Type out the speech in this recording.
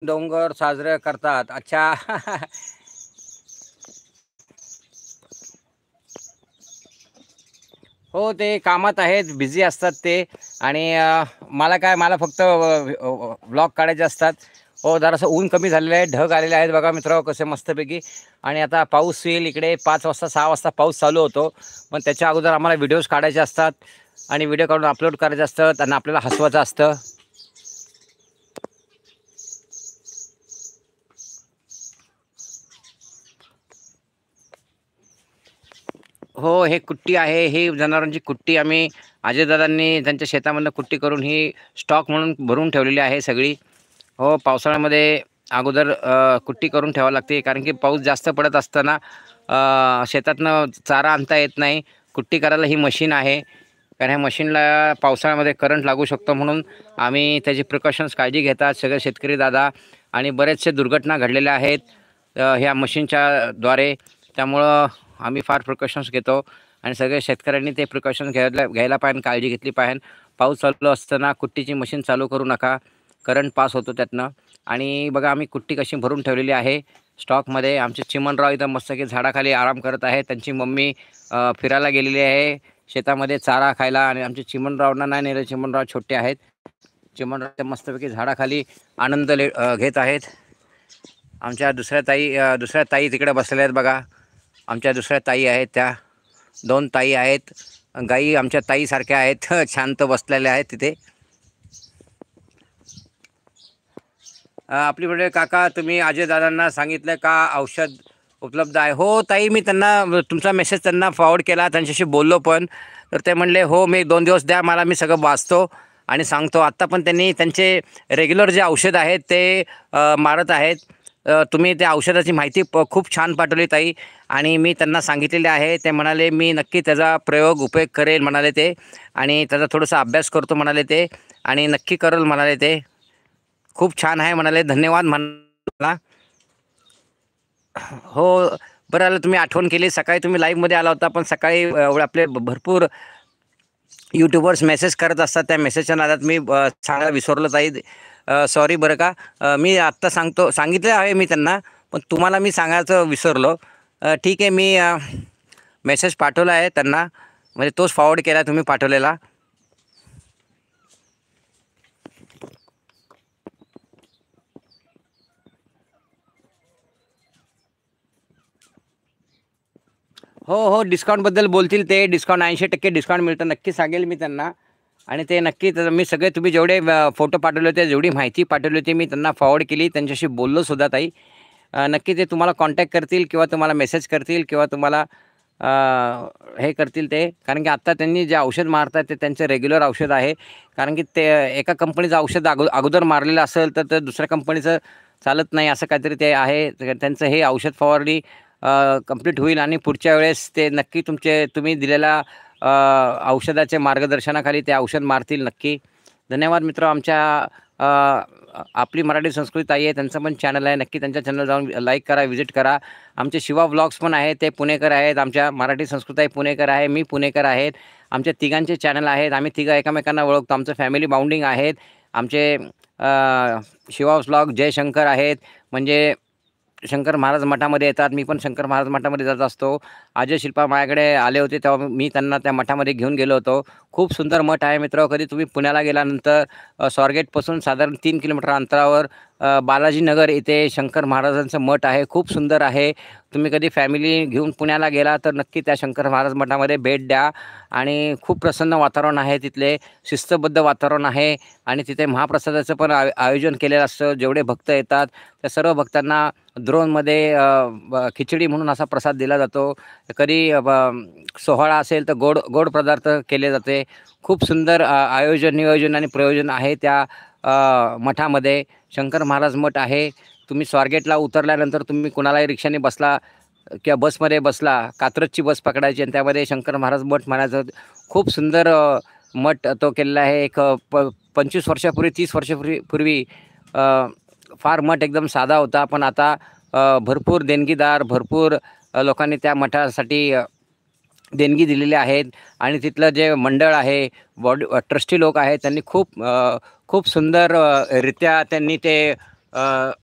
डोंगर साजरे करतात. अच्छा. हो, ते कामात आहेत, बिझी असतात ते. आणि मला फक्त व्लॉग काढायचे असतात. हो, जरासं ऊन कमी झालेलं आहे, ढग आलेले आहेत बघा मित्र कसे मस्तपैकी. आणि आता पाऊस येईल इकडे 5 वाजता 6 वाजता पाऊस चालू होतो. पण त्याच्या अगोदर आम्हाला व्हिडिओज काढायचे असतात आणि व्हिडिओ काढून अपलोड करायचे असतात आणि आपल्याला हसवायचं असतं. हो, हे कुट्टी आहे. ही जनावरांची कुट्टी आम्ही अजयदादांनी त्यांच्या शेतामधनं कुट्टी करून ही स्टॉक म्हणून भरून ठेवलेली आहे सगळी. हो, पावसाळ्यामध्ये अगोदर कुट्टी करून ठेवावी लागते, कारण की पाऊस जास्त पडत असताना शेतातनं चारा आणता येत नाही. कुट्टी करायला ही मशीन आहे, कारण ह्या मशीनला पावसाळ्यामध्ये करंट लागू शकतो, म्हणून आम्ही त्याची प्रिकॉशन्स काळजी घेतात सगळे शेतकरी दादा. आणि बरेचसे दुर्घटना घडलेल्या आहेत ह्या मशीनच्या द्वारे. त्यामुळं आम्ही फार प्रिकॉशन्स घेतो आणि सगळे शेतकऱ्यांनी ते प्रिकॉशन्स घ्यायला पाहिजे, काळजी घेतली पाहिजे. पाऊस चालू असताना कुट्टीची मशीन चालू करू नका, करंट पास होतो त्यातनं. आणि बघा आम्ही कुट्टी कशी भरून ठेवलेली आहे स्टॉकमध्ये. आमचे चिमणराव इथं मस्त की झाडाखाली आराम करत आहे. त्यांची मम्मी फिरायला गेलेली आहे शेतामध्ये चारा खायला, आणि आमचे चिमणरावना नाही नेले, चिमणराव छोटे आहेत. चिमणराव मस्तपैकी झाडाखाली आनंद घेत आहेत. आमच्या दुसऱ्या ताई तिकडे बसलेल्या आहेत बघा. आमच्या दुसऱ्या ताई आहेत, त्या 2 ताई आहेत. गाई आमच्या ताईसारख्या आहेत. शांत बसलेल्या आहेत तिथे. आपली म्हणजे काका, तुम्ही अजयदादांना सांगितलं का औषध उपलब्ध आहे? हो ताई, मी त्यांना तुमचा मेसेज त्यांना फॉरवर्ड केला, त्यांच्याशी बोललो पण. तर ते म्हणले हो, मी 2 दिवस द्या मला, मी सगळं वाचतो आणि सांगतो. आत्ता पण त्यांनी त्यांचे रेग्युलर जे औषध आहेत ते मारत आहेत. तुम्ही त्या औषधाची माहिती खूप छान पाठवली ताई, आणि मी त्यांना सांगितलेले आहे. ते म्हणाले मी नक्की त्याचा उपयोग करेल म्हणाले ते, आणि त्याचा थोडासा अभ्यास करतो म्हणाले ते, आणि नक्की करेल म्हणाले ते. खूप छान आहे म्हणाले, धन्यवाद म्हणाला. हो, बरं आलं तुम्ही आठवण केली. सकाळी तुम्ही लाईव्हमध्ये आला होता, पण सकाळी एवढे आपले भरपूर यूट्यूबर्स मेसेज करत असतात, त्या मेसेजच्या नादात मी सांगायला विसरलो ताई. सॉरी बरं का. मी आत्ता सांगितलं आहे मी त्यांना, पण तुम्हाला मी सांगायचं विसरलो. ठीक आहे, मी मेसेज पाठवला आहे त्यांना, म्हणजे तोच फॉरवर्ड केला तुम्ही पाठवलेला. हो, डिस्काउंटबद्दल बोलतील ते. डिस्काउंट 80% डिस्काउंट मिळतं, नक्की सांगेल मी त्यांना. आणि ते नक्की मी सगळे तुम्ही जेवढे फोटो पाठवले होते, जेवढी माहिती पाठवली होती, मी त्यांना फॉरवर्ड केली. त्यांच्याशी बोललो सुद्धा ताई. नक्की ते तुम्हाला कॉन्टॅक्ट करतील किंवा तुम्हाला मेसेज करतील किंवा तुम्हाला हे करतील ते. कारण की आत्ता त्यांनी जे औषध मारतात ते त्यांचं रेग्युलर औषध आहे. कारण की ते एका कंपनीचं औषध अगोदर मारलेलं असेल तर ते दुसऱ्या कंपनीचं चालत नाही, असं काहीतरी ते आहे. त्यांचं हे औषध फवारणी कंप्लीट होईल आणि पुढच्या वेळेस ते नक्की तुम्ही दिलेल्या औषधाच्या मार्गदर्शनाखाली ते औषध मारतील नक्की. धन्यवाद मित्र. आपली मराठी संस्कृती ताई आहे, त्यांचं पण चॅनल आहे, नक्की त्यांच्या चॅनल जाऊन लाईक करा, व्हिजिट करा. आमचे शिवा व्लॉग्स पण आहेत, ते पुणेकर आहेत. आमच्या मराठी संस्कृती पुणेकर आहे, मी पुणेकर आहेत. आमच्या तिघांचे चॅनल आहेत, आम्ही तिघं एकमेकांना ओळखतो, आमचं फॅमिली बाउंडिंग आहेत. आमचे शिवा व्लॉग जयशंकर आहेत, म्हणजे शंकर महाराज मठामध्ये येतात. मी पण शंकर महाराज मठामध्ये जात असतो. अजय शिल्पा माझ्याकडे आले होते तेव्हा मी त्यांना त्या मठामध्ये घेऊन गेलो होतो. खूप सुंदर मठ आहे मित्र. कधी तुम्ही पुण्याला गेल्यानंतर स्वारगेटपासून साधारण 3 किलोमीटर अंतरावर बालाजीनगर इथे शंकर महाराजांचं मठ आहे, खूप सुंदर आहे. तुम्ही कधी फॅमिली घेऊन पुण्याला गेला तर नक्की त्या शंकर महाराज मठामध्ये भेट द्या. आणि खूप प्रसन्न वातावरण आहे तिथले, शिस्तबद्ध वातावरण आहे. आणि तिथे महाप्रसादाचं पण आयोजन केलेलं असतं. जेवढे भक्त येतात त्या सर्व भक्तांना द्रोणमध्ये खिचडी म्हणून असा प्रसाद दिला जातो. कधी सोहळा असेल तर गोड गोड पदार्थ केले जाते. खूप सुंदर आयोजन, नियोजन आणि प्रयोजन आहे त्या मठामध्ये. शंकर महाराज मठ आहे. तुम्ही स्वारगेटला उतरल्यानंतर तुम्ही कुणालाही रिक्षाने बसला किंवा बसमध्ये बसला, कात्रजची बस पकडायची आणि त्यामध्ये शंकर महाराज मठ म्हणायचं. खूप सुंदर मठ तो केलेला आहे. 25 वर्षापूर्वी, 30 वर्षापूर्वी फार मठ एकदम साधा होता, पण आता भरपूर देणगीदार, भरपूर लोकांनी त्या मठासाठी देणगी दिलेली आहेत. आणि तिथलं जे मंडळ आहे, ट्रस्टी लोक आहेत, त्यांनी खूप सुंदर रित्या त्यांनी ते अ,